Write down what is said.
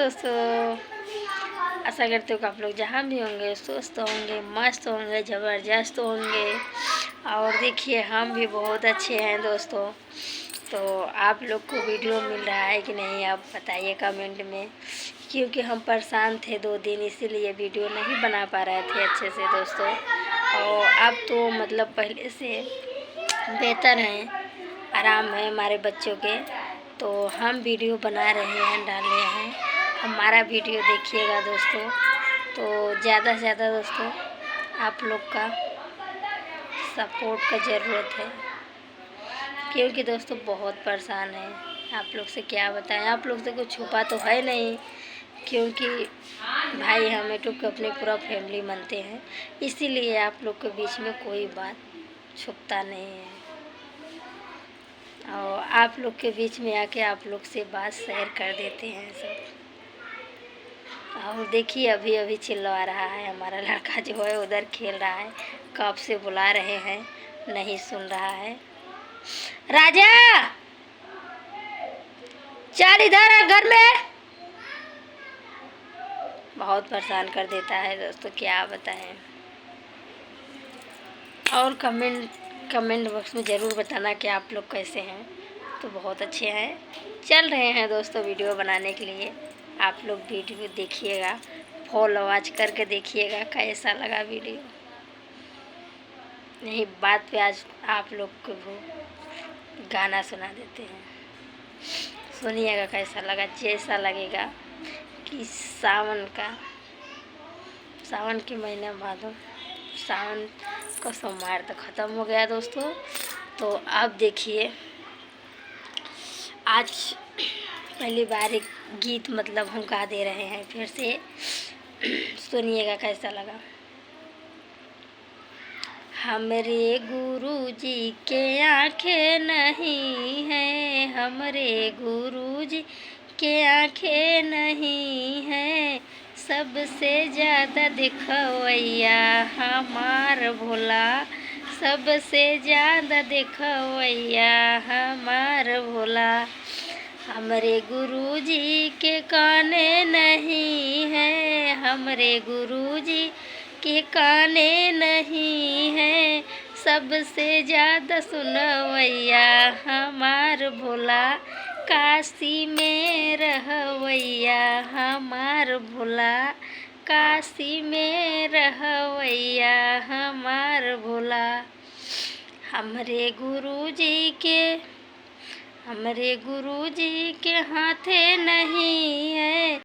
दोस्तों, आशा करती हूँ कि आप लोग जहाँ भी होंगे स्वस्थ होंगे, मस्त होंगे, ज़बरदस्त होंगे। और देखिए हम भी बहुत अच्छे हैं दोस्तों। तो आप लोग को वीडियो मिल रहा है कि नहीं आप बताइए कमेंट में, क्योंकि हम परेशान थे 2 दिन, इसीलिए वीडियो नहीं बना पा रहे थे अच्छे से दोस्तों। और अब तो मतलब पहले से बेहतर हैं, आराम है हमारे बच्चों के। तो हम वीडियो बना रहे हैं, डाल रहे हैं। हमारा वीडियो देखिएगा दोस्तों। तो ज़्यादा से ज़्यादा दोस्तों आप लोग का सपोर्ट का ज़रूरत है, क्योंकि दोस्तों बहुत परेशान है। आप लोग से क्या बताएं, आप लोग से कुछ छुपा तो है नहीं, क्योंकि भाई हम यूट्यूब को अपनी पूरा फैमिली मानते हैं, इसीलिए आप लोग के बीच में कोई बात छुपता नहीं है। और आप लोग के बीच में आके आप लोग से बात शेयर कर देते हैं सब। और देखिए अभी अभी चिल्ला रहा है हमारा लड़का, जो है उधर खेल रहा है, कब से बुला रहे हैं नहीं सुन रहा है। राजा चल इधर आ, घर में बहुत परेशान कर देता है दोस्तों, क्या बताएं। और कमेंट बॉक्स में ज़रूर बताना कि आप लोग कैसे हैं। तो बहुत अच्छे हैं, चल रहे हैं दोस्तों वीडियो बनाने के लिए। आप लोग वीडियो देखिएगा, फॉलो आज करके देखिएगा कैसा लगा वीडियो। यही बात पे आज आप लोग को वो गाना सुना देते हैं, सुनिएगा कैसा लगा। जैसा लगेगा कि सावन के महीने भादो, सावन का सोमवार तो ख़त्म हो गया दोस्तों। तो अब देखिए आज पहली बार एक गीत मतलब हम गा दे रहे हैं, फिर से सुनिएगा कैसा लगा। हमरे गुरुजी के आँखें नहीं हैं, हमरे गुरुजी के आँखें नहीं हैं, सबसे ज़्यादा दिखवैया हमार भोला, सबसे ज़्यादा दिखवैया हमार भोला। हमरे गुरुजी के काने नहीं हैं, हमरे गुरुजी के काने नहीं हैं, सबसे ज़्यादा सुनवैया हमार भोला, काशी में रहवैया हमार भोला, काशी में रहवैया हमार भोला। हमरे गुरुजी के हाथे नहीं है,